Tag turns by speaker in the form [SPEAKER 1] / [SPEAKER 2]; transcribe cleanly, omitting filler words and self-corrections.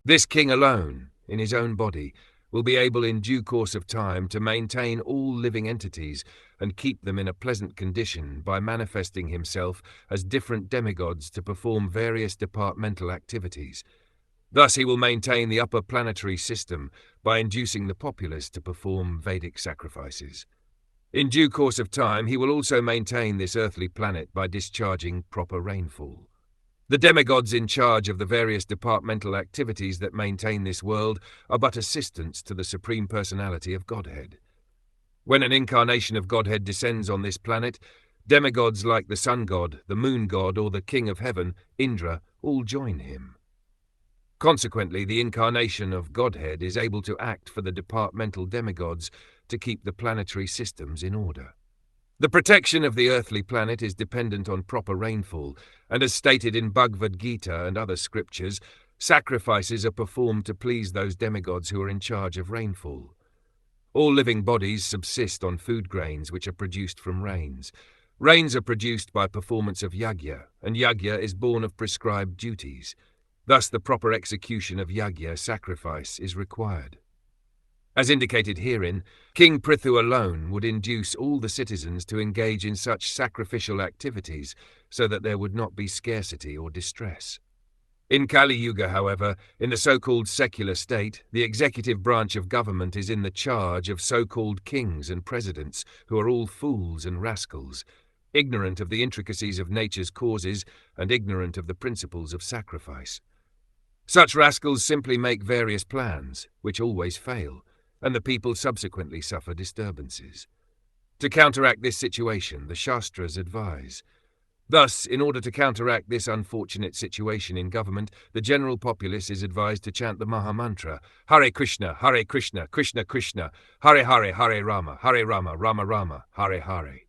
[SPEAKER 1] This king alone, in his own body, will be able in due course of time to maintain all living entities and keep them in a pleasant condition by manifesting himself as different demigods to perform various departmental activities. Thus he will maintain the upper planetary system by inducing the populace to perform Vedic sacrifices. In due course of time, he will also maintain this earthly planet by discharging proper rainfall. The demigods in charge of the various departmental activities that maintain this world are but assistants to the Supreme Personality of Godhead. When an incarnation of Godhead descends on this planet, demigods like the Sun God, the Moon God, or the King of Heaven, Indra, all join him. Consequently, the incarnation of Godhead is able to act for the departmental demigods to keep the planetary systems in order. The protection of the earthly planet is dependent on proper rainfall, and as stated in Bhagavad Gita and other scriptures, sacrifices are performed to please those demigods who are in charge of rainfall. All living bodies subsist on food grains which are produced from rains. Rains are produced by performance of yajna, and yajna is born of prescribed duties. Thus the proper execution of yajna sacrifice is required. As indicated herein, King Prithu alone would induce all the citizens to engage in such sacrificial activities so that there would not be scarcity or distress. In Kali Yuga, however, in the so-called secular state, the executive branch of government is in the charge of so-called kings and presidents who are all fools and rascals, ignorant of the intricacies of nature's causes and ignorant of the principles of sacrifice. Such rascals simply make various plans, which always fail, and the people subsequently suffer disturbances. To counteract this situation, the Shastras advise. Thus, in order to counteract this unfortunate situation in government, the general populace is advised to chant the Maha Mantra, Hare Krishna, Krishna Krishna, Hare Hare, Hare Rama, Rama Rama, Hare Hare.